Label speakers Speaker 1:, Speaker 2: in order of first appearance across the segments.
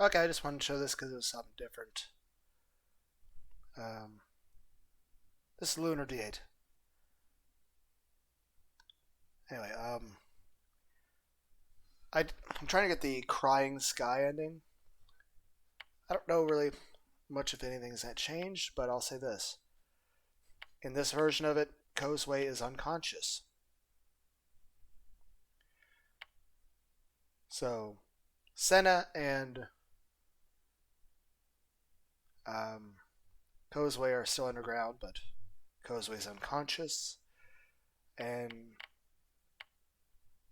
Speaker 1: Okay, I just wanted to show this because it was something different. This is Lunar D8. Anyway, I'm trying to get the Crying Sky ending. I don't know really much if anything's that changed, but I'll say this. In this version of it, Kozue is unconscious. So, Senna and Kozue are still underground, but Kozue is unconscious. And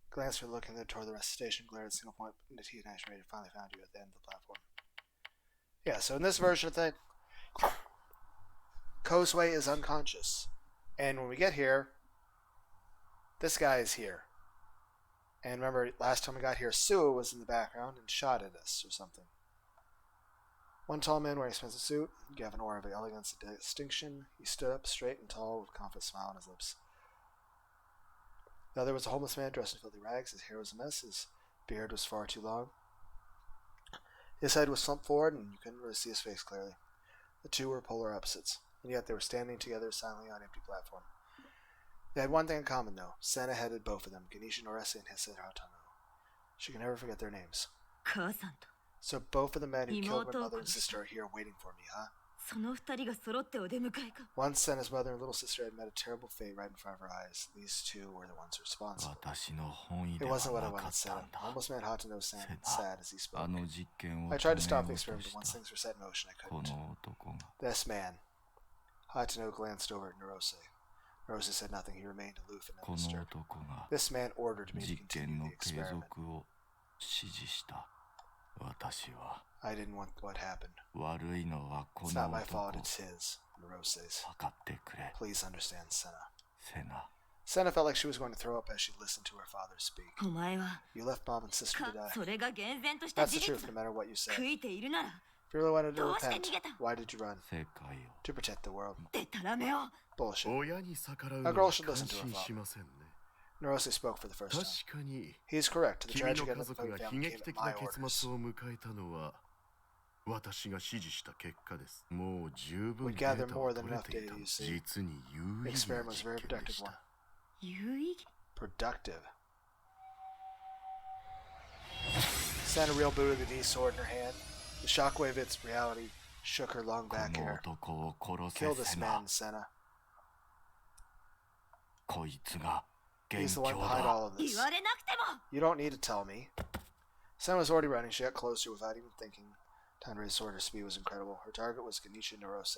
Speaker 1: glance for looking toward the rest of the station, glared at a single point in the T and rated, finally found you at the end of the platform. Yeah, so in this version of the thing, Kozue is unconscious. And when we get here, this guy is here. And remember, last time we got here, Sue was in the background and shot at us or something. One tall man wearing a expensive suit gave an aura of elegance and distinction. He stood up straight and tall with a confident smile on his lips. The other was a homeless man dressed in filthy rags. His hair was a mess. His beard was far too long. His head was slumped forward, and you couldn't really see his face clearly. The two were polar opposites, and yet they were standing together silently on an empty platform. They had one thing in common, though. Santa headed both of them, Ganesha Norese and Hesse Hatano. She can never forget their names. So both of the men who killed my mother and sister are here waiting for me, huh? Once Senna's mother and little sister had met a terrible fate right in front of her eyes. These two were the ones responsible. It wasn't what I wanted, Senna. Almost made Hatano sound sad as he spoke. I tried to stop the experiment, but once things were set in motion, I couldn't. This man. Hatano glanced over at Narose. Narose said nothing. He remained aloof and undisturbed. This man ordered me to continue the experiment. I didn't want what happened. It's not my fault, it's his, Narose's. Please understand, Senna. Senna felt like she was going to throw up as she listened to her father speak. You left mom and sister to die. That's the truth, no matter what you say. If you really wanted to repent, why did you run? To protect the world. Bullshit. A girl should listen to her father. Narose spoke for the first time. He is correct. The tragic end of the family came at my orders. We gather more than enough data, you see. The experiment was a very productive one. Productive. Santa real booted the D sword in her hand. The shockwave of its reality shook her long back hair. Kill this man, Senna. He's the one behind all of this. You don't need to tell me. Senna was already running. She got closer without even thinking. Time to raise sword. Her speed was incredible. Her target was Ganesha Narose.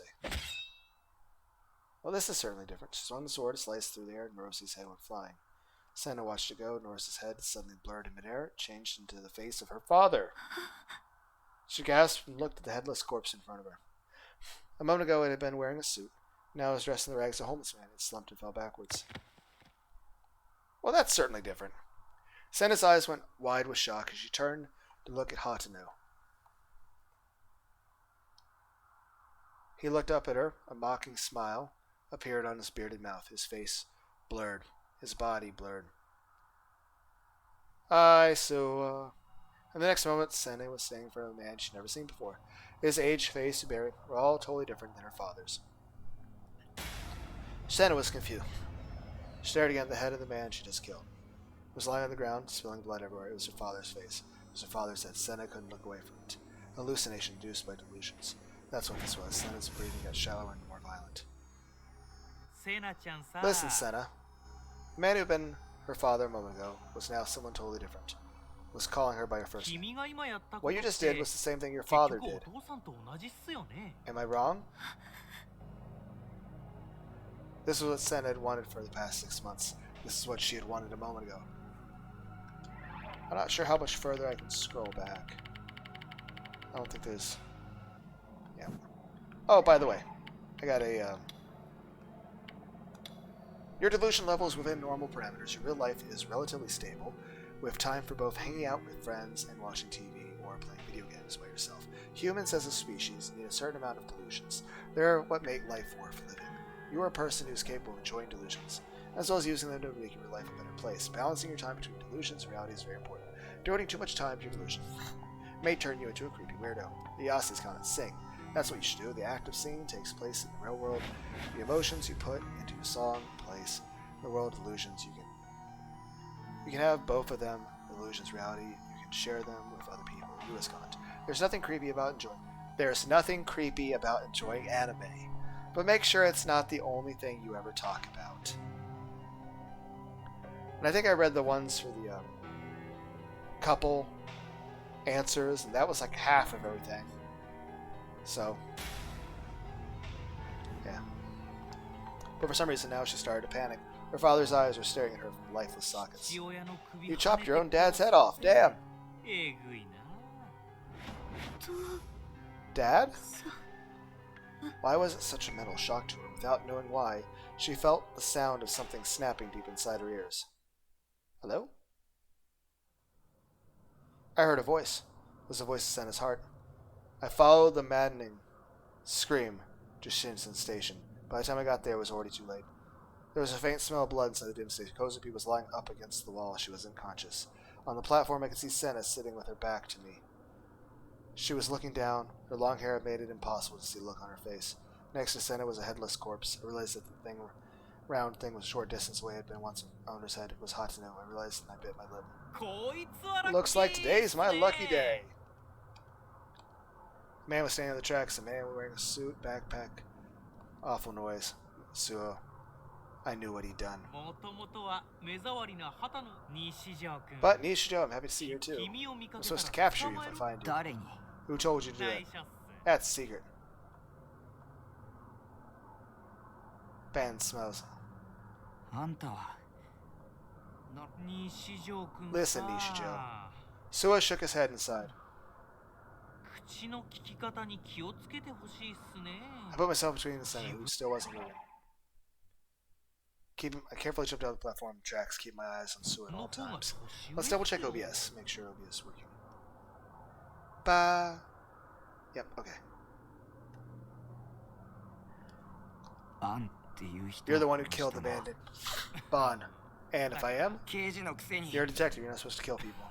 Speaker 1: Well, this is certainly different. She swung the sword, sliced through the air, and Narose's head went flying. Senna watched it go. Narose's head suddenly blurred in midair. It changed into the face of her father. She gasped and looked at the headless corpse in front of her. A moment ago, it had been wearing a suit. Now it was dressed in the rags of a homeless man. It slumped and fell backwards. Well, that's certainly different. Senna's eyes went wide with shock as she turned to look at Hatano. He looked up at her. A mocking smile appeared on his bearded mouth. His face blurred. His body blurred. So, in the next moment, Senna was standing in front of a man she'd never seen before. His age, face, and bearing were all totally different than her father's. Senna was confused. She stared again at the head of the man she just killed. It was lying on the ground, spilling blood everywhere. It was her father's face. It was her father's head. Senna couldn't look away from it. An hallucination induced by delusions. That's what this was. Senna's breathing got shallower and more violent. Listen, Senna. The man who had been her father a moment ago was now someone totally different. Was calling her by her first name. What you just did was the same thing your father did. Am I wrong? This was what Senna had wanted for the past 6 months. This is what she had wanted a moment ago. I'm not sure how much further I can scroll back. I don't think there's... Yeah. Oh, by the way, I got a... Your delusion level is within normal parameters. Your real life is relatively stable, with time for both hanging out with friends and watching TV or playing video games by yourself. Humans as a species need a certain amount of delusions. They're what make life worth living. You are a person who is capable of enjoying delusions, as well as using them to make your life a better place. Balancing your time between delusions and reality is very important. Devoting too much time to your delusion may turn you into a creepy weirdo. The Yassi's comment, sing. That's what you should do. The act of singing takes place in the real world. The emotions you put into a song place in the world of illusions. You can have both of them. Illusions, reality. You can share them with other people. U.S. comment. There's nothing creepy about enjoying anime, but make sure it's not the only thing you ever talk about. And I think I read the ones for the couple answers, and that was like half of everything. So, yeah. But for some reason now she started to panic. Her father's eyes were staring at her from lifeless sockets. You chopped your own dad's head off, damn! Dad? Why was it such a mental shock to her? Without knowing why, she felt the sound of something snapping deep inside her ears. Hello? I heard a voice. It was the voice of Senna's heart. I followed the maddening scream to Shinsen Station. By the time I got there, it was already too late. There was a faint smell of blood inside the dim station. Kozuki was lying up against the wall. She was unconscious. On the platform, I could see Senna sitting with her back to me. She was looking down. Her long hair made it impossible to see the look on her face. Next to Senna was a headless corpse. I realized that the round thing was a short distance away. It had been once on owner's head. It was hot to know. I realized and I bit my lip. Looks like today's my lucky day. The man was standing on the tracks. A man wearing a suit, backpack. Awful noise. Suo. I knew what he'd done. But Nishijo, I'm happy to see you too. I'm supposed to capture you if I find you. Who told you to do that? That's a secret. Ben smells. Listen, Nishijo. Suo shook his head and sighed. I put myself between the Senna, who still wasn't moving. I carefully jumped out of the platform tracks, keep my eyes on Suo at all times. Let's double check OBS, make sure OBS is working. Yep, okay. You're the one who killed the bandit. Bon. And if I am, you're a detective, you're not supposed to kill people.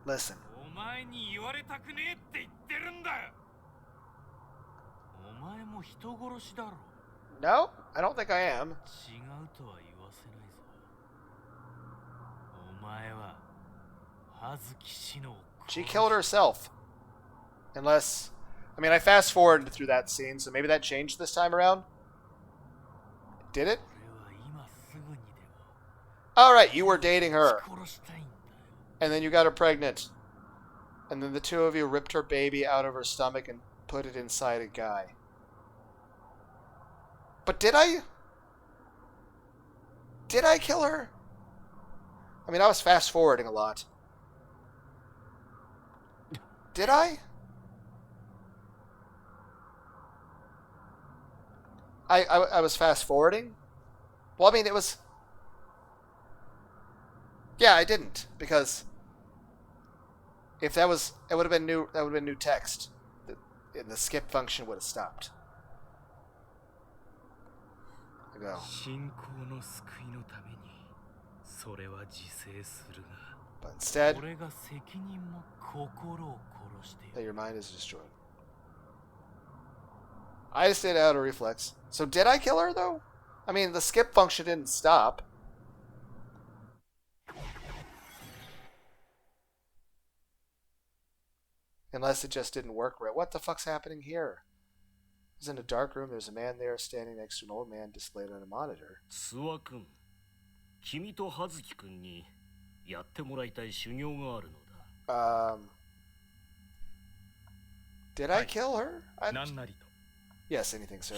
Speaker 1: Listen. No, I don't think I am. She killed herself. Unless... I mean, I fast-forwarded through that scene, so maybe that changed this time around? Did it? Alright, you were dating her. And then you got her pregnant. And then the two of you ripped her baby out of her stomach and put it inside a guy. But did I? Did I kill her? I mean, I was fast-forwarding a lot. Did I? I was fast-forwarding? Well, I mean, it was... Yeah, I didn't, because if that was... It would have been new... That would have been new text. And the skip function would have stopped. I go. But instead... that your mind is destroyed. I just did it out of reflex. So did I kill her, though? I mean, the skip function didn't stop. Unless it just didn't work right. What the fuck's happening here? I was in a dark room. There's a man there standing next to an old man displayed on a monitor. Did I kill her? Yes, anything, sir.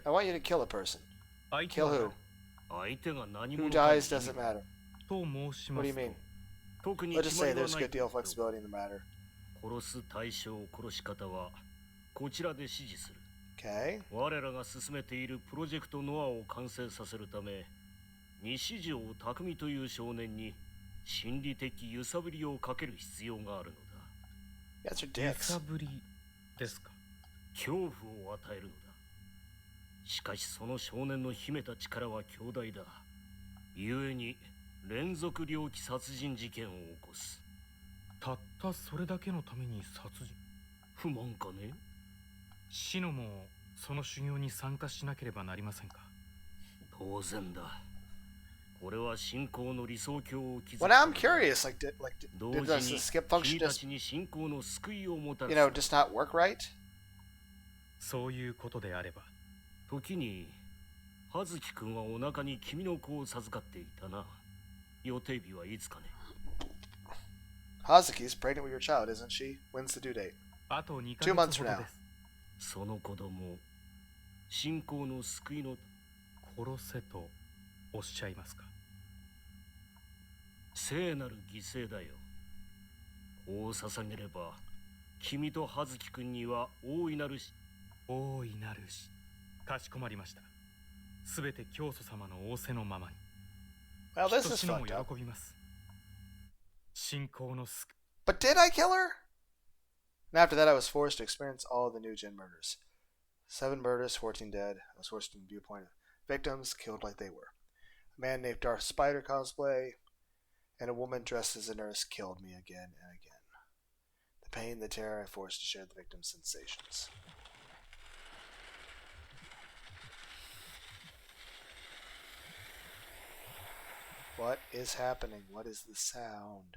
Speaker 1: I want you to kill a person. Kill who? Who dies doesn't matter. What do you mean? Let's just say there's a good deal of flexibility in the matter. Okay. That's your dicks.
Speaker 2: しかしその少年の秘めた力は強大だ。故に連続猟奇殺人事件を起こす。
Speaker 3: たったそれだけのために殺人？
Speaker 2: 不満かね？
Speaker 3: シノもその修行に参加しなければなりませんか？
Speaker 2: 当然だ。これは信仰の理想郷を築く。
Speaker 1: Well, now I'm curious. Did the skip function just, just not work right?
Speaker 3: そういうことであれば。
Speaker 2: 時に、葉月くんはお腹に君の子を授かっていたな。予定日はいつかね。
Speaker 1: Hazuki's pregnant with your child, isn't she? When's the due date?
Speaker 3: あと2
Speaker 1: 2 months from now.
Speaker 2: その子供、信仰の救いの
Speaker 3: 殺せとおっしゃいますか？
Speaker 2: 聖なる犠牲だよ。子を捧げれば、君と葉月くんには大いなるし。
Speaker 3: 大いなるし。かしこまりました。すべて教祖様の仰せのままに。
Speaker 1: Well, this is fucked up.
Speaker 3: 喜びます。信仰の救い。
Speaker 1: But did I kill her? And after that, I was forced to experience all of the new gen murders. 7 murders, 14 dead. I was forced to the viewpoint of victims killed like they were. A man named Darth Spider cosplay and a woman dressed as a nurse killed me again and again. The pain, the terror, I forced to share the victim's sensations. What is happening? What is the sound?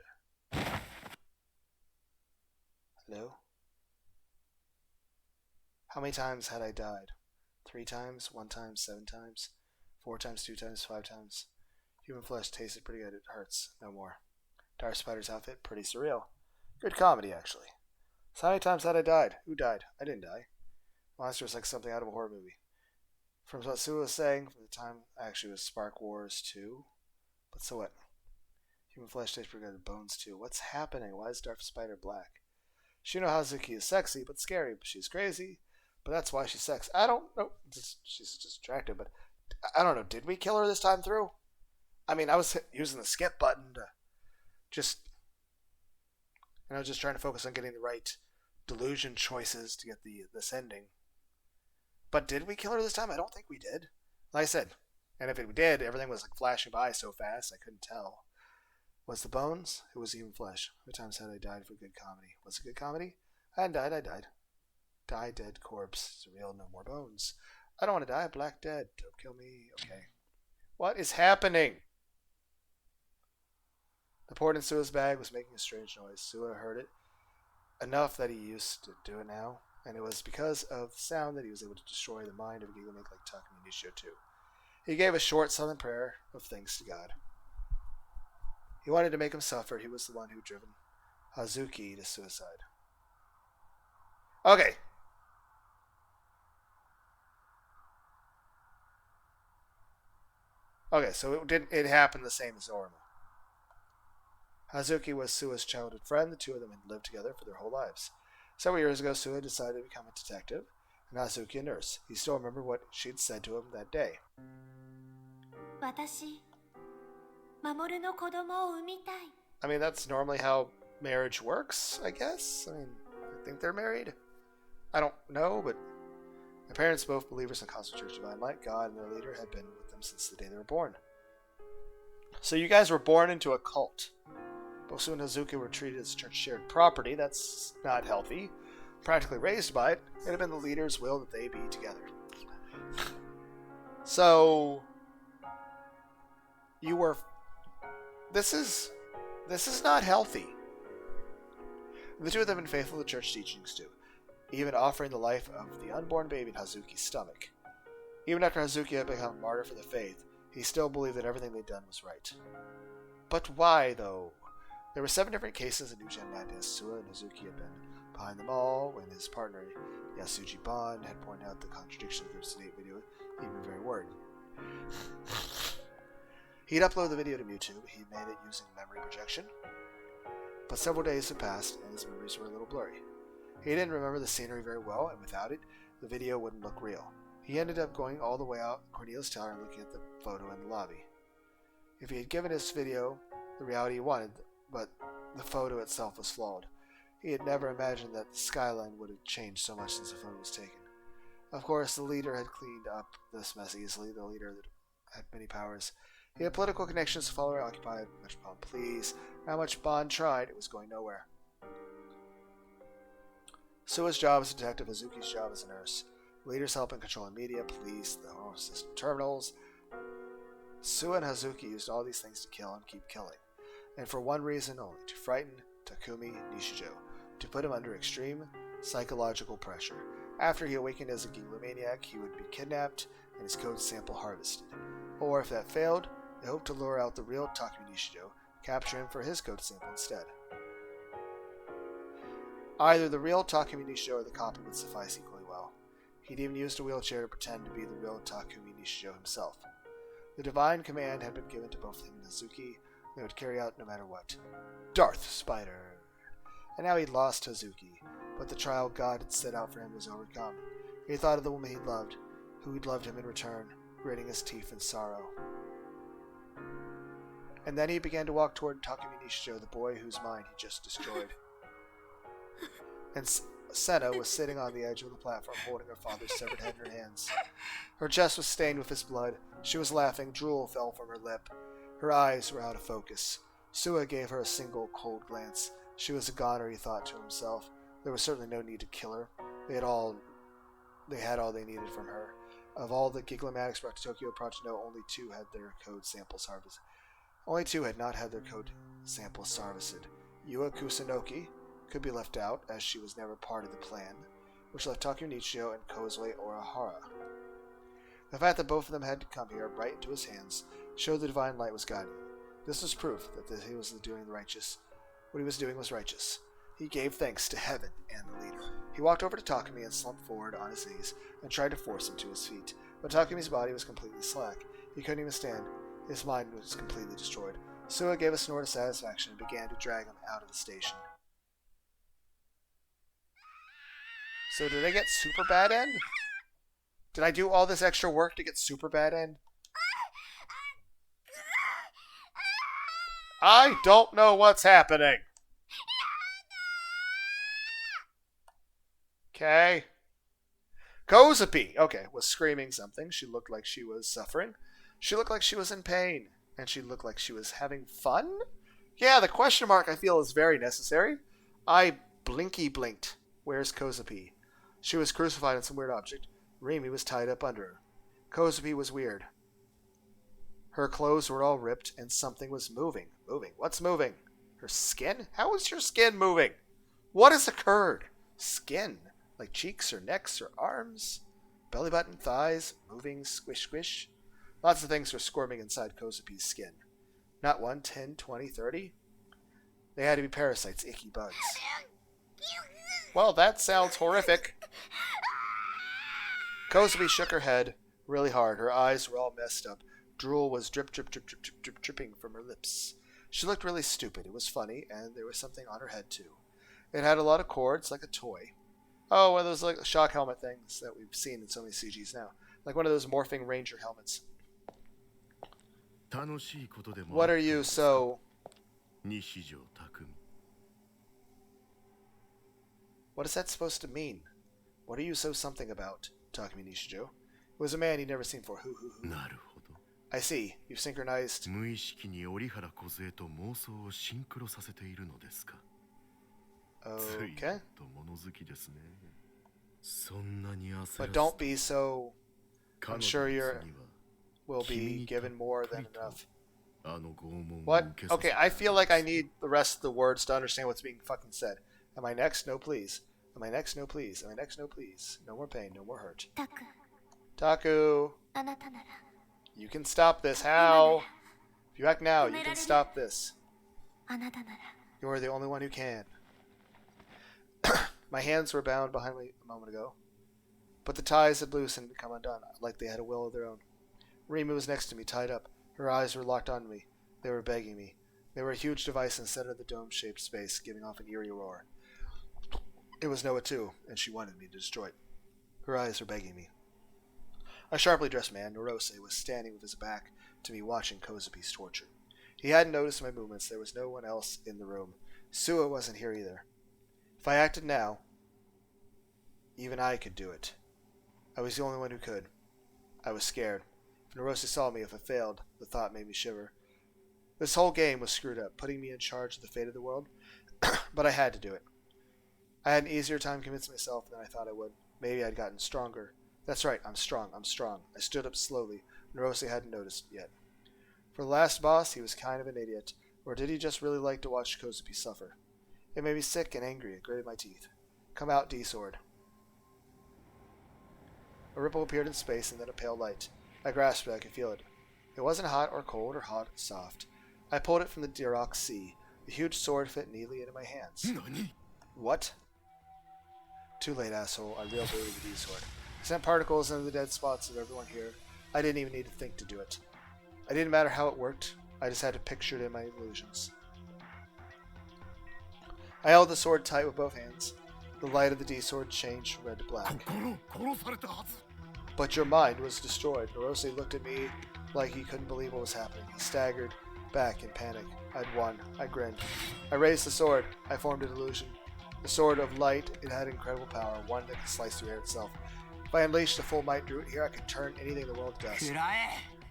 Speaker 1: Hello? How many times had I died? 3 times? 1 time? 7 times? 4 times? 2 times? 5 times? Human flesh tasted pretty good. It hurts. No more. Darth Spider's outfit? Pretty surreal. Good comedy, actually. So how many times had I died? Who died? I didn't die. Monster was like something out of a horror movie. From what Sue was saying, from the time actually was Spark Wars 2. But so what? Human flesh tastes pretty good. Bones too. What's happening? Why is Darth Spider black? Shino Hazuki is sexy, but scary. She's crazy, but that's why she's sexy. I don't know. She's just attractive, but I don't know. Did we kill her this time through? I mean, I was using the skip button to just, just trying to focus on getting the right delusion choices to get this ending. But did we kill her this time? I don't think we did. Like I said, and if we did, everything was like flashing by so fast I couldn't tell. Was the bones? It was even flesh. How many times had I died for good comedy? Was it good comedy? I hadn't died. I died. Die, dead corpse. It's real. No more bones. I don't want to die. Black dead. Don't kill me. Okay. What is happening? The port in Sua's bag was making a strange noise. Sua heard it enough that he used to do it now, and it was because of the sound that he was able to destroy the mind of a gigamic like Takumi Nishio too. He gave a short silent prayer of thanks to God. He wanted to make him suffer. He was the one who driven Hazuki to suicide. Okay. Okay, so it happened the same as Orima. Hazuki was Sua's childhood friend. The two of them had lived together for their whole lives. Several years ago, Sua decided to become a detective, and Hazuki a nurse. He still remembered what she'd said to him that day. I mean, that's normally how marriage works, I guess. I mean, I think they're married. I don't know, but my parents, both believers in Cosmic Church Divine Light, God and their leader, had been with them since the day they were born. So you guys were born into a cult. Bosu and Hazuki were treated as church shared property. That's not healthy. Practically raised by it. It had been the leader's will that they be together. So you were. This is not healthy. The two of them had been faithful to church teachings too, even offering the life of the unborn baby in Hazuki's stomach. Even after Hazuki had become a martyr for the faith, he still believed that everything they'd done was right. But why, though? There were 7 different cases of New Gen madness. Sua and Hazuki had been behind them all when his partner, Yasuji Ban, had pointed out the contradiction of the Snake video. He'd been very worried. He'd uploaded the video to YouTube. He made it using memory projection. But several days had passed, and his memories were a little blurry. He didn't remember the scenery very well, and without it, the video wouldn't look real. He ended up going all the way out Cornelius Tower and looking at the photo in the lobby. If he had given his video the reality he wanted, but the photo itself was flawed. He had never imagined that the skyline would have changed so much since the photo was taken. Of course, the leader had cleaned up this mess easily. The leader that had many powers. He had political connections to follower occupied Metropolitan Police. How much Bond tried, it was going nowhere. Sua's job as a detective, Hazuki's job as a nurse. The leaders help in controlling media, police, the horror system terminals. Sua and Hazuki used all these things to kill and keep killing. And for one reason only, to frighten Takumi Nishijo, to put him under extreme psychological pressure. After he awakened as a Giglomaniac, he would be kidnapped and his code sample harvested. Or if that failed, they hoped to lure out the real Takumi Nishijo, capture him for his code sample instead. Either the real Takumi Nishijo or the copy would suffice equally well. He'd even used a wheelchair to pretend to be the real Takumi Nishijo himself. The divine command had been given to both him and Hazuki. They would carry out no matter what. Darth Spider! And now he'd lost Hazuki, but the trial God had set out for him was overcome. He thought of the woman he'd loved, who had loved him in return, gritting his teeth in sorrow. And then he began to walk toward Takumi Nishijo, the boy whose mind he just destroyed. And Senna was sitting on the edge of the platform holding her father's severed head in her hands. Her chest was stained with his blood. She was laughing. Drool fell from her lip. Her eyes were out of focus. Sua gave her a single cold glance. She was a goner, he thought to himself. There was certainly no need to kill her. They had all they needed from her. Of all the Giglomatics brought to Tokyo Project No, only 2 had their code samples harvested. Only 2 had not had their code samples harvested. Yua Kusunoki could be left out, as she was never part of the plan, which left Takumi Nishijo and Kozue Orihara. The fact that both of them had come here right into his hands showed the divine light was guiding him. This was proof that he was doing the righteous. What he was doing was righteous. He gave thanks to heaven and the leader. He walked over to Takumi and slumped forward on his knees and tried to force him to his feet. But Takumi's body was completely slack. He couldn't even stand. His mind was completely destroyed. Sua gave a snort of satisfaction and began to drag him out of the station. So did I get super bad end? Did I do all this extra work to get super bad end? I don't know what's happening. Okay. Kozapi, okay, was screaming something. She looked like she was suffering. She looked like she was in pain. And she looked like she was having fun? Yeah, the question mark I feel is very necessary. I blinky blinked. Where's Kozapi? She was crucified on some weird object. Remy was tied up under her. Kozapi was weird. Her clothes were all ripped and something was moving. Moving? What's moving? Her skin? How is your skin moving? What has occurred? Skin? Like cheeks or necks or arms? Belly button, thighs, moving, squish, squish. Lots of things were squirming inside Kozapi's skin. Not 1, 10, 20, 30. They had to be parasites, icky bugs. Well, that sounds horrific. Kozapi shook her head really hard. Her eyes were all messed up. Drool was drip, drip, drip, drip, drip, drip, dripping from her lips. She looked really stupid. It was funny, and there was something on her head, too. It had a lot of cords, like a toy. Oh, one of those like shock helmet things that we've seen in so many CGs now. Like one of those morphing ranger helmets. What are you so... What is that supposed to mean? What are you so something about, Takumi Nishijo? It was a man he'd never seen before. Who? I see. You've synchronized... Okay. But don't be so... I'm sure you will be given more than enough. What? Okay, I feel like I need the rest of the words to understand what's being fucking said. Am I next? No, please. Am I next? No, please. Am I next? No, please. No more pain. No more hurt. Taku. You can stop this. How? If you act now, you can stop this. You're the only one who can. My hands were bound behind me a moment ago, but the ties had loosened and come undone, like they had a will of their own. Rima was next to me, tied up. Her eyes were locked on me. They were begging me. They were a huge device in the center of the dome-shaped space, giving off an eerie roar. It was Noah too, and she wanted me to destroy it. Her eyes were begging me. A sharply dressed man, Norose, was standing with his back to me watching Kozapi's torture. He hadn't noticed my movements. There was no one else in the room. Sua wasn't here either. If I acted now, even I could do it. I was the only one who could. I was scared. If Narose saw me, if I failed, the thought made me shiver. This whole game was screwed up, putting me in charge of the fate of the world, but I had to do it. I had an easier time convincing myself than I thought I would. Maybe I'd gotten stronger. That's right, I'm strong. I stood up slowly. Narose hadn't noticed yet. For the last boss, he was kind of an idiot. Or did he just really like to watch Kozupi suffer? It made me sick and angry. It gritted my teeth. Come out, D-Sword. A ripple appeared in space and then a pale light. I grasped it. I could feel it. It wasn't hot or cold or hot or soft. I pulled it from the Dirok Sea. The huge sword fit neatly into my hands. What? Too late, asshole. I reeled through the D-Sword. I sent particles into the dead spots of everyone here. I didn't even need to think to do it. It didn't matter how it worked. I just had to picture it in my illusions. I held the sword tight with both hands. The light of the D-Sword changed from red to black. But your mind was destroyed. Narose looked at me like he couldn't believe what was happening. He staggered back in panic. I'd won. I grinned. I raised the sword. I formed an illusion. The sword of light, it had incredible power, one that could slice through air itself. If I unleashed the full might through it here, I could turn anything in the world to dust.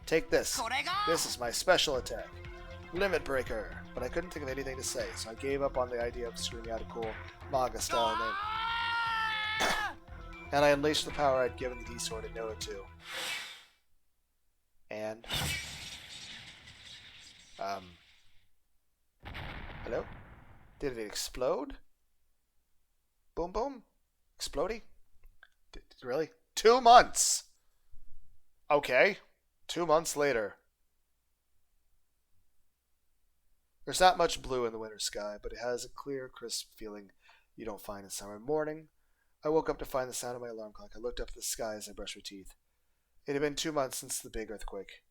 Speaker 1: Take this. This is my special attack. Limit Breaker. But I couldn't think of anything to say, so I gave up on the idea of screaming out a cool manga-style name. And I unleashed the power I'd given the D-Sword at Noah too. And... Hello? Did it explode? Boom boom? Explodey? Really? 2 months! Okay. 2 months later. There's not much blue in the winter sky, but it has a clear, crisp feeling you don't find in summer. Morning, I woke up to find the sound of my alarm clock. I looked up at the sky as I brushed my teeth. It had been 2 months since the big earthquake.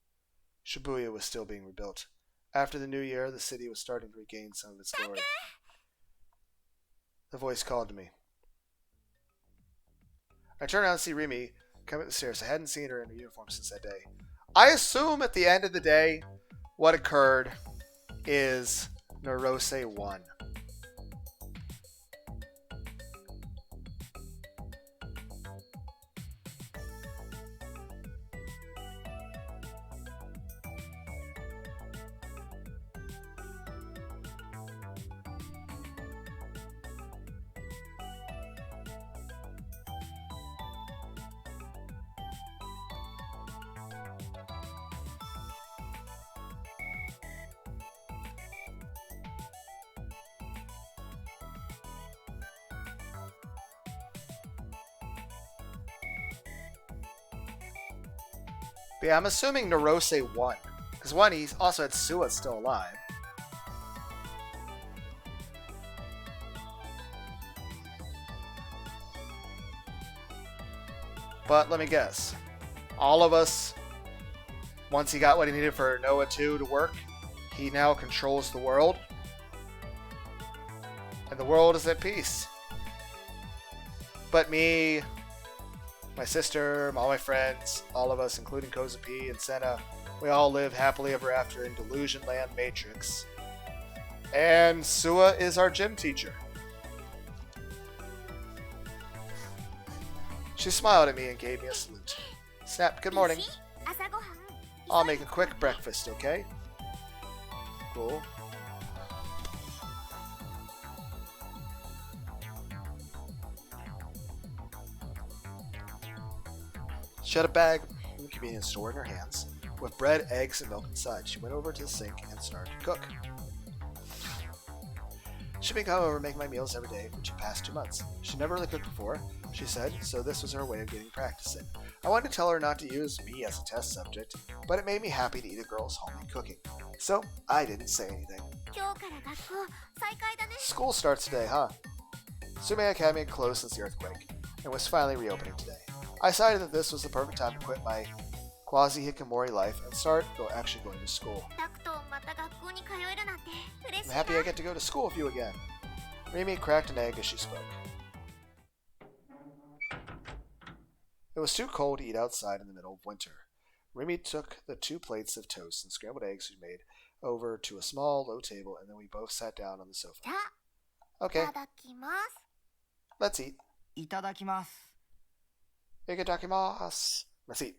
Speaker 1: Shibuya was still being rebuilt. After the new year, the city was starting to regain some of its glory. The voice called to me. I turned around to see Rimi come up the stairs. I hadn't seen her in her uniform since that day. I assume at the end of the day, what occurred is Narose won. But yeah, I'm assuming Narose won. Because one, he also had Suwa still alive. But let me guess. All of us, once he got what he needed for Noah 2 to work, he now controls the world. And the world is at peace. But me, my sister, all my friends, all of us, including Kozupi and Senna, we all live happily ever after in Delusion Land Matrix. And Suwa is our gym teacher. She smiled at me and gave me a salute. Snap, good morning. I'll make a quick breakfast, okay? Cool. She had a bag from the convenience store in her hands, with bread, eggs, and milk inside. She went over to the sink and started to cook. She'd been coming over and making my meals every day for the past 2 months. She never really cooked before, she said, so this was her way of getting practice in. I wanted to tell her not to use me as a test subject, but it made me happy to eat a girl's homemade cooking. So, I didn't say anything. School starts today, huh? Sume Academy had closed since the earthquake, and was finally reopening today. I decided that this was the perfect time to quit my quasi-hikikomori life and start actually going to school. I'm happy I get to go to school with you again. Rimi cracked an egg as she spoke. It was too cold to eat outside in the middle of winter. Rimi took the 2 plates of toast and scrambled eggs we made over to a small, low table, and then we both sat down on the sofa. Okay. Let's eat. Ikitakimasu. My seat.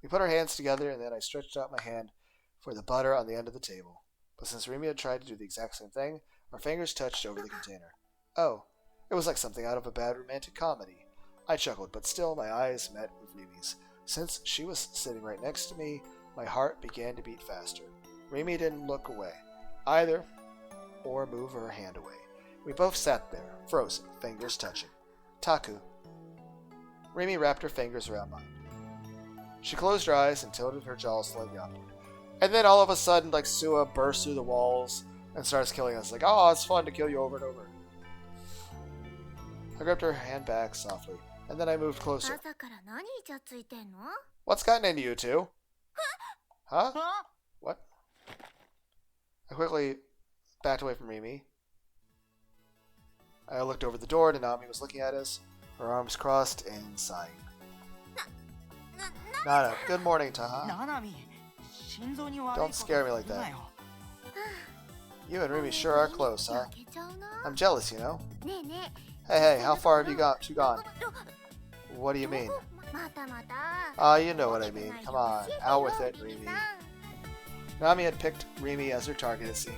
Speaker 1: We put our hands together, and then I stretched out my hand for the butter on the end of the table. But since Remy had tried to do the exact same thing, our fingers touched over the container. Oh, it was like something out of a bad romantic comedy. I chuckled, but still my eyes met with Remy's. Since she was sitting right next to me, my heart began to beat faster. Remy didn't look away, either, or move her hand away. We both sat there, frozen, fingers touching. Taku. Remy wrapped her fingers around mine. She closed her eyes and tilted her jaw slightly upward. And then all of a sudden, like Sua bursts through the walls and starts killing us. Like, oh, it's fun to kill you over and over. I gripped her hand back softly, and then I moved closer. What's gotten into you two? Huh? What? I quickly backed away from Remy. I looked over the door, and Nanami was looking at us, her arms crossed and sighing. Nana, good morning, Taha. Don't scare me like that. You and Remy sure are close, huh? I'm jealous, you know. Hey, how far have you gone? What do you mean? You know what I mean. Come on, out with it, Remy. Nami had picked Remy as her target, it seemed.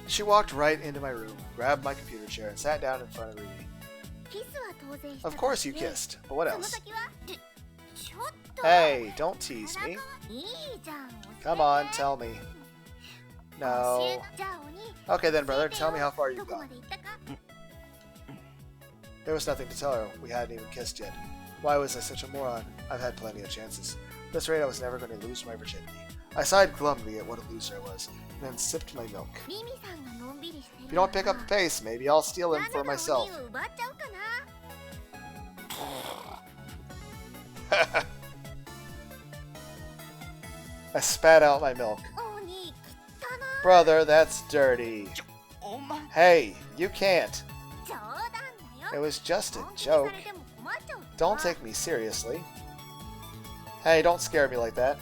Speaker 1: She walked right into my room, grabbed my computer chair, and sat down in front of Remy. Of course you kissed, but what else? Hey, don't tease me. Come on, tell me. No. Okay then, brother, tell me how far you've gone. There was nothing to tell her. We hadn't even kissed yet. Why was I such a moron? I've had plenty of chances. At this rate, I was never going to lose my virginity. I sighed glumly at what a loser I was, and then sipped my milk. If you don't pick up the pace, maybe I'll steal him for myself. I spat out my milk. Brother, that's dirty. Hey, you can't. It was just a joke. Don't take me seriously. Hey, don't scare me like that.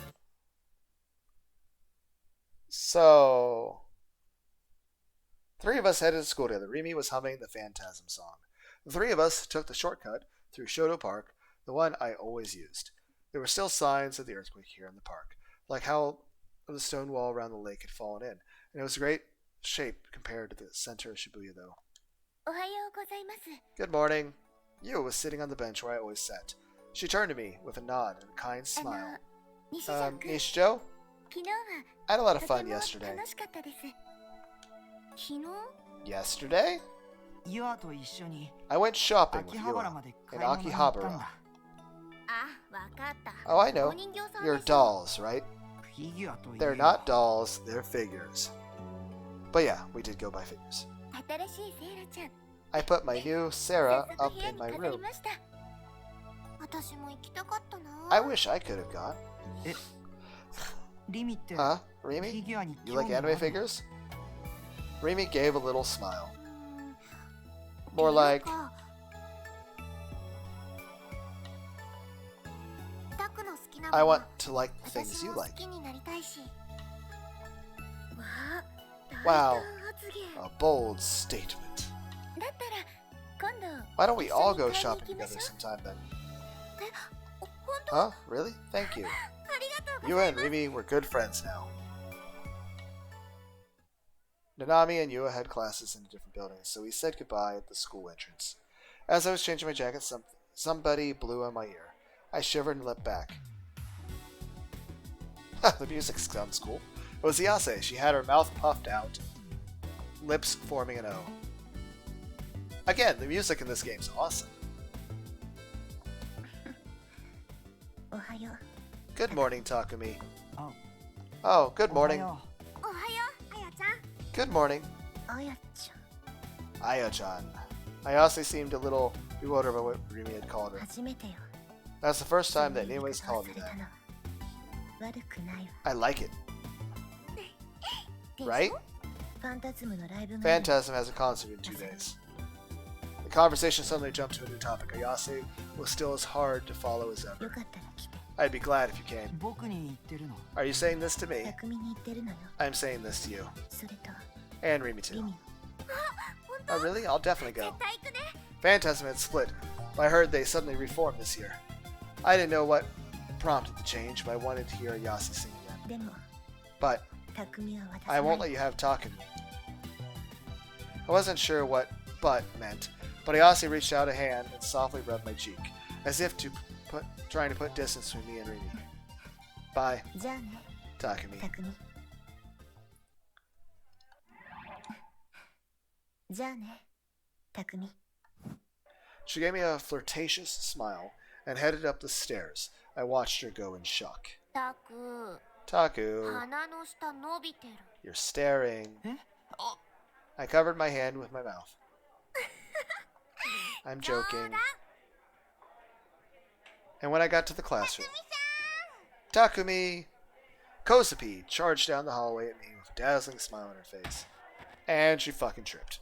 Speaker 1: So, three of us headed to school together. Remy was humming the Phantasm song. The three of us took the shortcut through Shoto Park, the one I always used. There were still signs of the earthquake here in the park, like how the stone wall around the lake had fallen in, and it was a great shape compared to the center of Shibuya, though. Good morning. Yu was sitting on the bench where I always sat. She turned to me with a nod and a kind smile. Nishijo? I had a lot of fun yesterday. Yesterday? I went shopping with Yua in Akihabara. Oh, I know. You're dolls, right? They're not dolls, they're figures. But yeah, we did go buy figures. I put my new Sarah up in my room. I wish I could have gone. Huh? Remy? You like anime figures? Remy gave a little smile. More like... I want to like the things you like. Wow, a bold statement. Why don't we all go shopping together sometime then? Huh? Really? Thank you. You and Remy were good friends now. Nanami and Yua had classes in different buildings, so we said goodbye at the school entrance. As I was changing my jacket, somebody blew on my ear. I shivered and leapt back. The music sounds cool. It was Yase. She had her mouth puffed out, lips forming an O. Again, the music in this game is awesome. Good morning, Takumi. Oh, good morning. Good morning. Aya-chan. Ayase seemed a little bewildered by what Remy had called her. That's the first time that anyone has called me that. I like it. Right? Phantasm has a concert in 2 days. The conversation suddenly jumped to a new topic. Ayase was still as hard to follow as ever. I'd be glad if you came. Are you saying this to me? I'm saying this to you. And Remy too. Oh really? I'll definitely go. Phantasm had split But I heard they suddenly reformed this year. I didn't know what prompted the change, but I wanted to hear Ayase sing again. But I won't let you have Takumi. I wasn't sure what "but" meant, but Ayase reached out a hand and softly rubbed my cheek, as if trying to put distance between me and Rimi. Bye, Takumi. She gave me a flirtatious smile and headed up the stairs. I watched her go in shock. Taku, you're staring. I covered my hand with my mouth. I'm joking. And when I got to the classroom, Takumi! Kosapi charged down the hallway at me with a dazzling smile on her face. And she fucking tripped.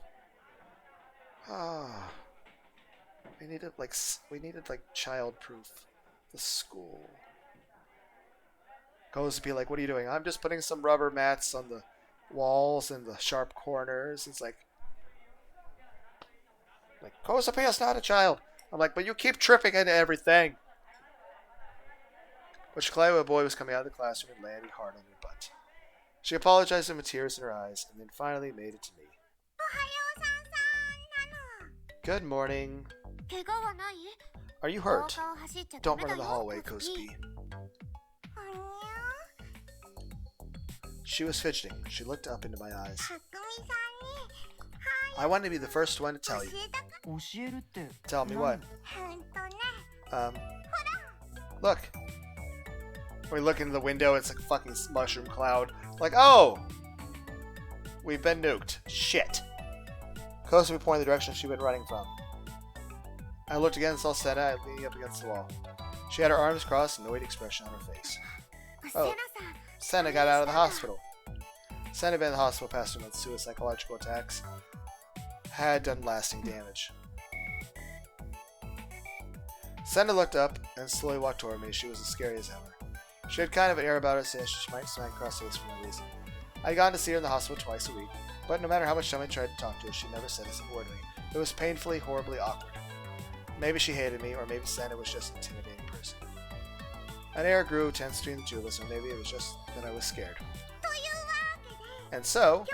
Speaker 1: Ah. We needed child-proof the school. Kosapi like, what are you doing? I'm just putting some rubber mats on the walls and the sharp corners. It's like Kosapi is not a child. I'm like, but you keep tripping into everything. But Shikaiwa boy was coming out of the classroom and landing hard on her butt. She apologized with tears in her eyes and then finally made it to me. Good morning. Are you hurt? Don't run in the hallway, Kosapi. She was fidgeting. She looked up into my eyes. I want to be the first one to tell you. Tell me what? Look. When we look into the window, it's like a fucking mushroom cloud. Like, oh! We've been nuked. Shit. Kosapi pointed the direction she'd been running from. I looked again and saw Senna leaning up against the wall. She had her arms crossed and an annoyed expression on her face. Oh, Senna got out of the hospital. Senna had been in the hospital past 2 months due to psychological attacks. Had done lasting damage. Senna looked up and slowly walked toward me. She was as scary as ever. She had kind of an air about her saying she might smack across the face for no reason. I'd gone to see her in the hospital twice a week, but no matter how much time I tried to talk to her, she never said a single word to me. It was painfully, horribly awkward. Maybe she hated me, or maybe Senna was just an intimidating person. An air grew tense between the two of us, or maybe it was just that I was scared. And so,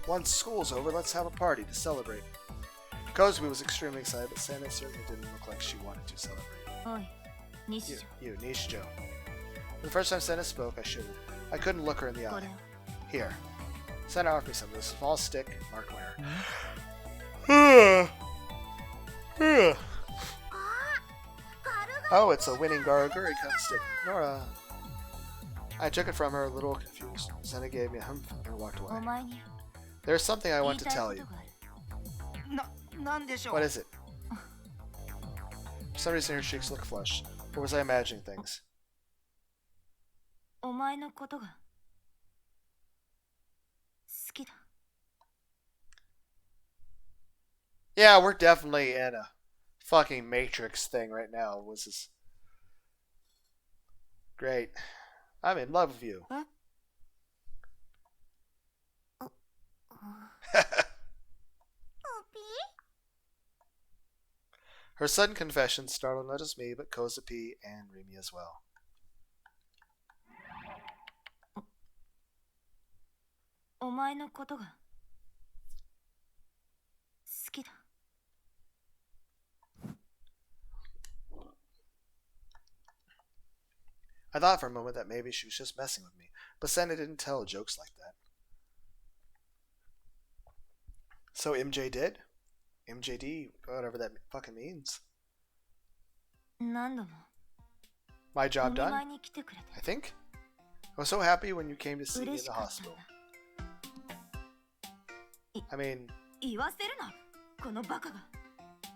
Speaker 1: once school's over, let's have a party to celebrate. Kosapi was extremely excited, but Senna certainly didn't look like she wanted to celebrate. You, Nishijo. The first time Senna spoke, I shivered. I couldn't look her in the eye. Here. Senna offered me some of this small stick marked where. Oh, it's a winning Garaguri cut stick. Nora. I took it from her, a little confused. Senna gave me a humph and walked away. There's something I want to tell you. What is it? For some reason her cheeks look flushed. Or was I imagining things? Yeah, we're definitely in a fucking Matrix thing right now. Was this great? I'm in love with you. Huh? Her sudden confession startled not just me, but Kosapi and Rimi as well. I thought for a moment that maybe she was just messing with me, but Senna didn't tell jokes like that. So MJ did? MJD, whatever that fucking means. My job done? I think? I was so happy when you came to see me in the hospital. I mean...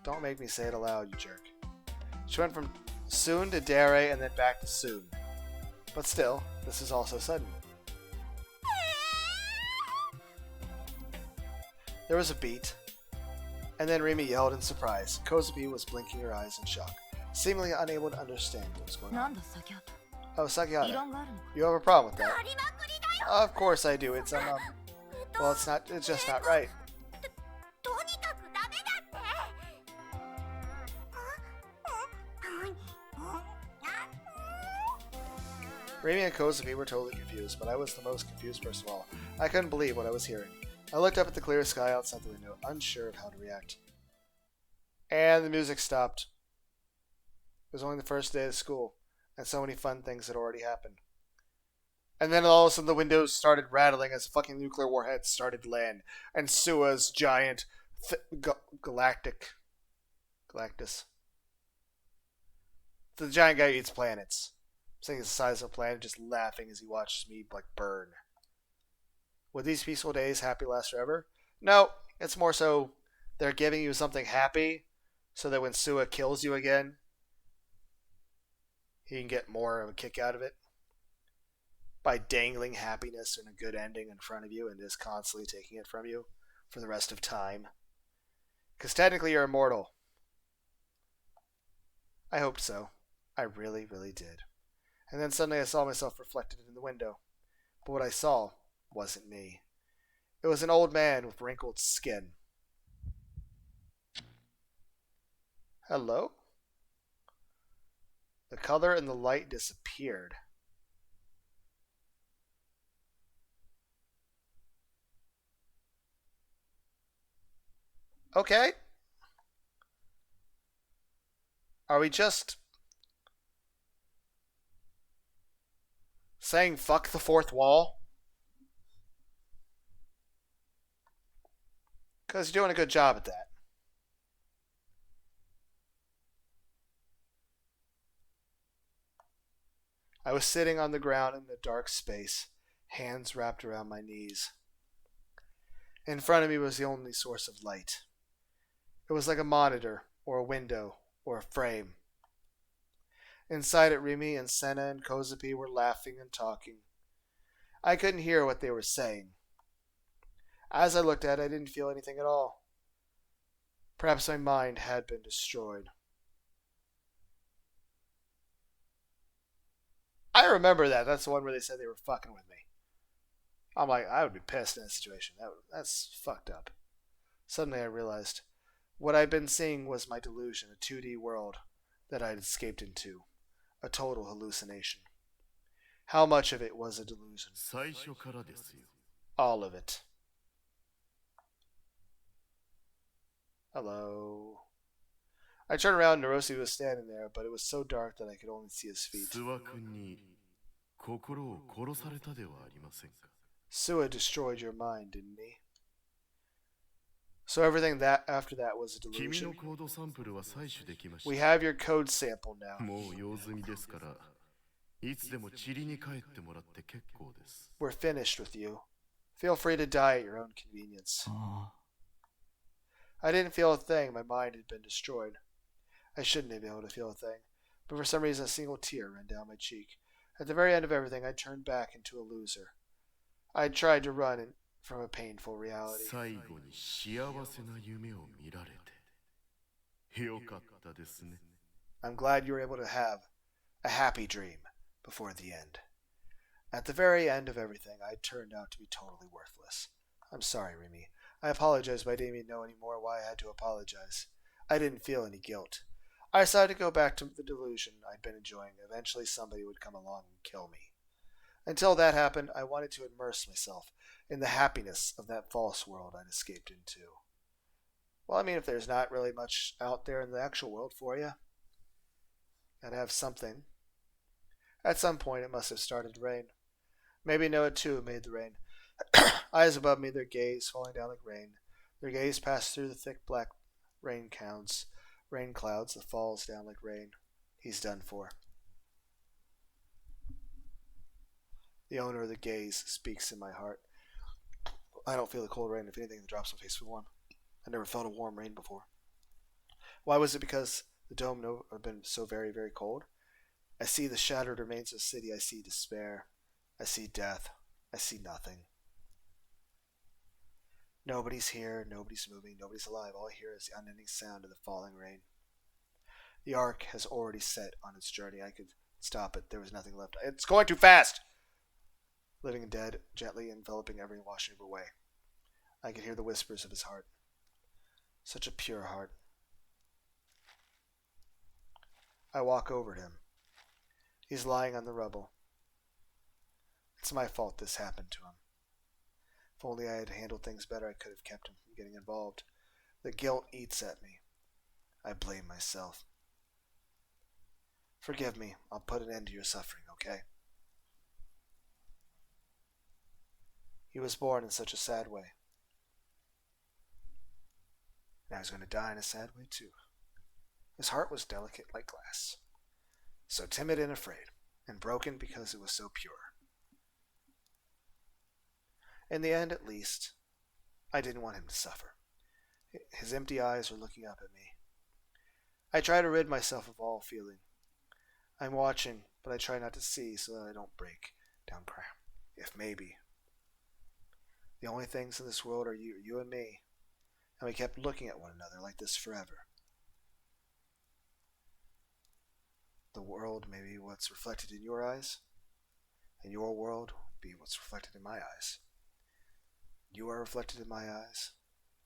Speaker 1: Don't make me say it aloud, you jerk. She went from soon to dare and then back to soon. But still, this is all so sudden. There was a beat, and then Rimi yelled in surprise. Kosapi was blinking her eyes in shock, seemingly unable to understand what was going on. Oh, Sakihara, you have a problem with that? Of course I do. It's well, it's just not right. Remy and Kozabi were totally confused, but I was the most confused person of all. I couldn't believe what I was hearing. I looked up at the clear sky outside the window, unsure of how to react. And the music stopped. It was only the first day of school, and so many fun things had already happened. And then all of a sudden the windows started rattling as fucking nuclear warheads started to land, and Sua's giant Galactus. The giant guy who eats planets. Saying he's the size of a planet, just laughing as he watches me like burn. Would these peaceful days happy last forever? No, it's more so they're giving you something happy so that when Sua kills you again, he can get more of a kick out of it. By dangling happiness and a good ending in front of you and just constantly taking it from you for the rest of time. Because technically you're immortal. I hoped so. I really, really did. And then suddenly I saw myself reflected in the window. But what I saw wasn't me. It was an old man with wrinkled skin. Hello? The color and the light disappeared. Okay. Are we just saying fuck the fourth wall? Because you're doing a good job at that. I was sitting on the ground in a dark space, hands wrapped around my knees. In front of me was the only source of light. It was like a monitor, or a window, or a frame. Inside it, Remy and Senna and Kozapi were laughing and talking. I couldn't hear what they were saying. As I looked at it, I didn't feel anything at all. Perhaps my mind had been destroyed. I remember that. That's the one where they said they were fucking with me. I'm like, I would be pissed in that situation. That's fucked up. Suddenly I realized what I'd been seeing was my delusion, a 2D world that I'd escaped into. A total hallucination. How much of it was a delusion? All of it. Hello. I turned around and Narosi was standing there, but it was so dark that I could only see his feet. Sua destroyed your mind, didn't he? So everything that after that was a delusion. We have your code sample now. We're finished with you. Feel free to die at your own convenience. I didn't feel a thing. My mind had been destroyed. I shouldn't have been able to feel a thing, but for some reason a single tear ran down my cheek. At the very end of everything, I turned back into a loser. I tried to run from a painful reality. I'm glad you were able to have a happy dream before the end. At the very end of everything, I turned out to be totally worthless. I'm sorry, Remy. I apologize, but I didn't even know anymore why I had to apologize. I didn't feel any guilt. I decided to go back to the delusion I'd been enjoying. Eventually somebody would come along and kill me. Until that happened, I wanted to immerse myself in the happiness of that false world I'd escaped into. Well, I mean, if there's not really much out there in the actual world for you, gotta have something. At some point, it must have started to rain. Maybe Noah, too, made the rain. Eyes above me, their gaze falling down like rain. Their gaze passed through the thick black rain clouds that falls down like rain. He's done for. The owner of the gaze speaks in my heart. I don't feel the cold rain. If anything, the drops on my face feel warm. I never felt a warm rain before. Why was it? Because the dome had been so very, very cold? I see the shattered remains of the city. I see despair. I see death. I see nothing. Nobody's here. Nobody's moving. Nobody's alive. All I hear is the unending sound of the falling rain. The ark has already set on its journey. I could stop it. There was nothing left. It's going too fast! Living and dead, gently enveloping every washing away. I could hear the whispers of his heart. Such a pure heart. I walk over to him. He's lying on the rubble. It's my fault this happened to him. If only I had handled things better, I could have kept him from getting involved. The guilt eats at me. I blame myself. Forgive me. I'll put an end to your suffering, okay? He was born in such a sad way. Now he's going to die in a sad way, too. His heart was delicate like glass, so timid and afraid, and broken because it was so pure. In the end, at least, I didn't want him to suffer. His empty eyes were looking up at me. I try to rid myself of all feeling. I'm watching, but I try not to see so that I don't break down crying. If maybe. The only things in this world are you and me, and we kept looking at one another like this forever. The world may be what's reflected in your eyes, and your world will be what's reflected in my eyes. You are reflected in my eyes.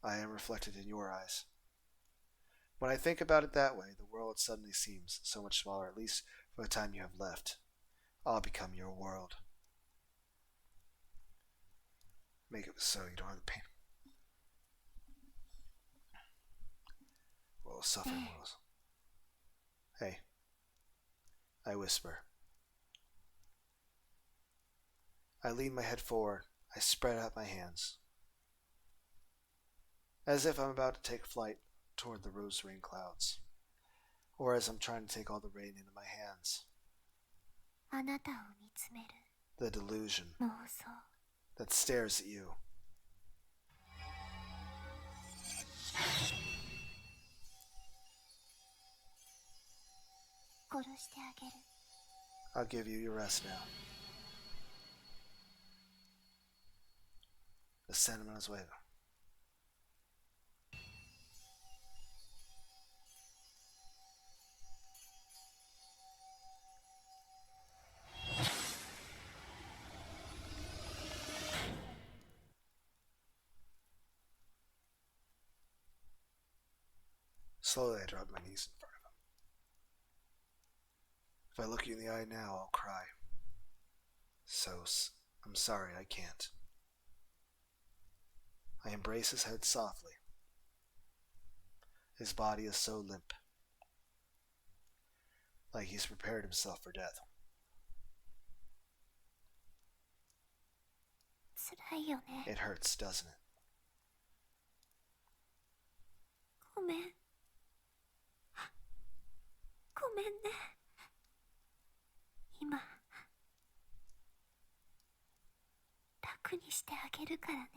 Speaker 1: I am reflected in your eyes. When I think about it that way, the world suddenly seems so much smaller, at least for the time you have left. I'll become your world. Make it so you don't have the pain. World suffering worlds. Hey. I whisper. I lean my head forward. I spread out my hands. As if I'm about to take flight toward the rose rain clouds. Or as I'm trying to take all the rain into my hands. The delusion that stares at you. I'll give you your rest now. Just send him on his way. Slowly I drop my knees in front of him. If I look you in the eye now, I'll cry. I'm sorry, I can't. I embrace his head softly. His body is so limp, like he's prepared himself for death. It hurts, doesn't it?
Speaker 4: ごめんね。今楽にしてあげるからね。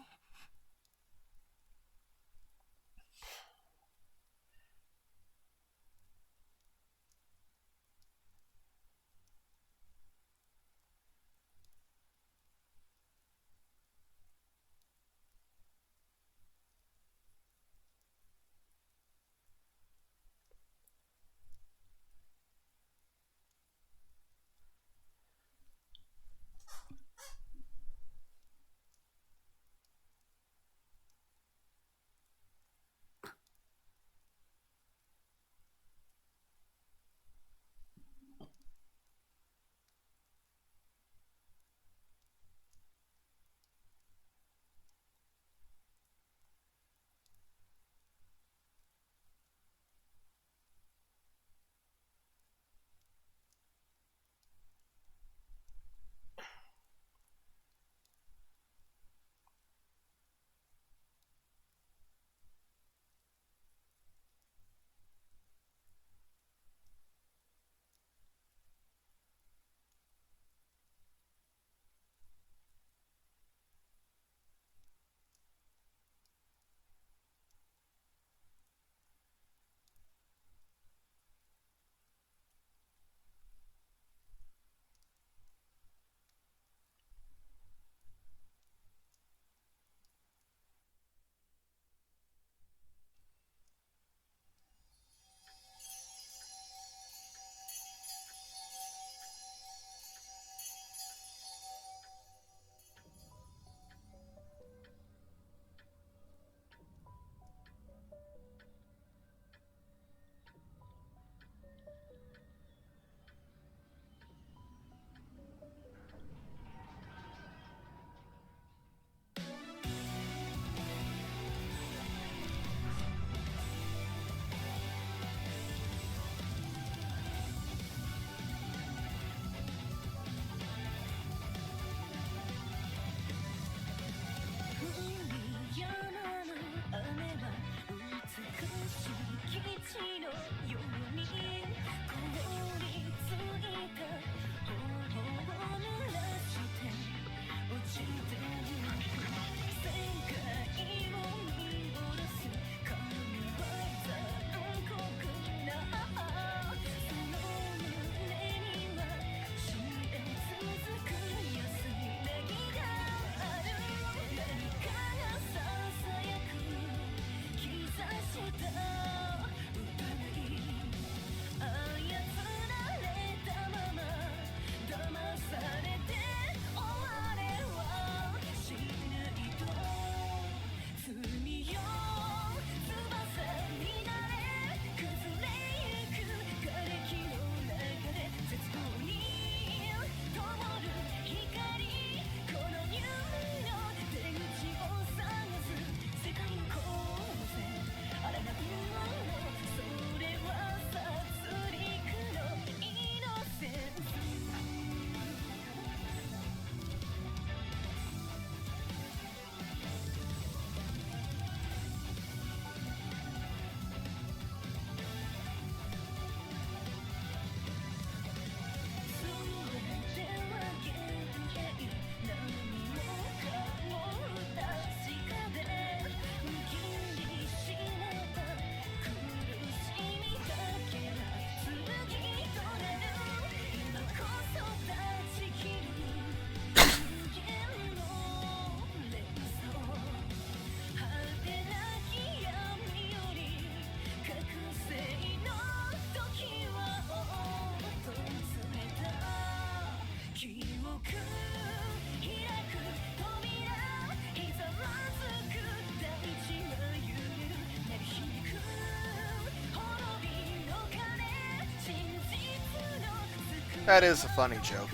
Speaker 1: That is a funny joke.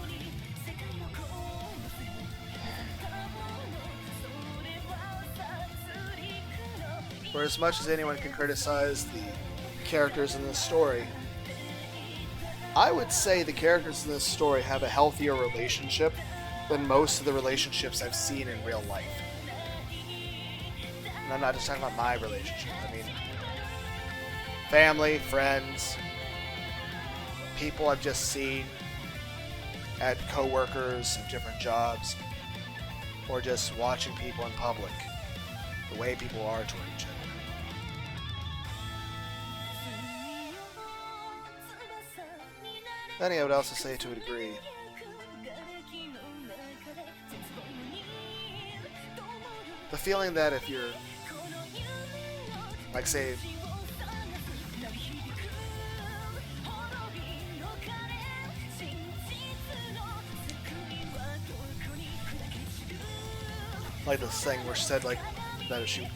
Speaker 1: For as much as anyone can criticize the characters in this story, I would say the characters in this story have a healthier relationship than most of the relationships I've seen in real life. And I'm not just talking about my relationship. I mean, family, friends, people I've just seen at co-workers of different jobs, or just watching people in public, the way people are toward each other. Then I would also say, to a degree, the feeling that if you're, like, say, like this thing where she said, like, that if she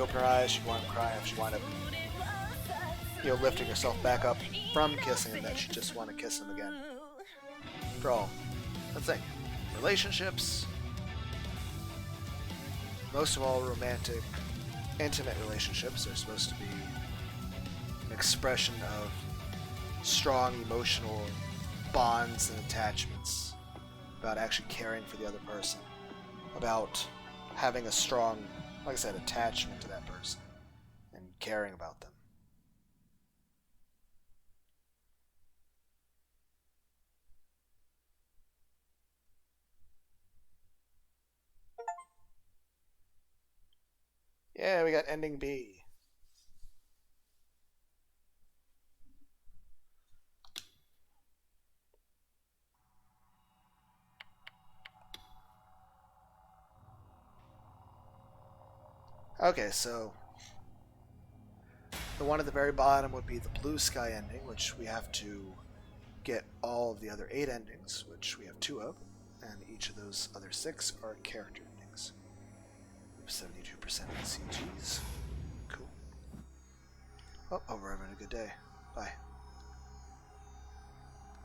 Speaker 1: opened her eyes, she'd want to cry. If she wound up, lifting herself back up from kissing him, that she'd just want to kiss him again. After all, that's the thing. Relationships, most of all romantic, intimate relationships, are supposed to be an expression of strong emotional bonds and attachments, about actually caring for the other person, about having a strong, like I said, attachment to that person and caring about them. Yeah, we got ending B. Okay, so the one at the very bottom would be the blue sky ending, which we have to get all of the other 8 endings, which we have 2 of, and each of those other 6 are character endings. 72% CGs. Cool. Oh, we're having a good day. Bye.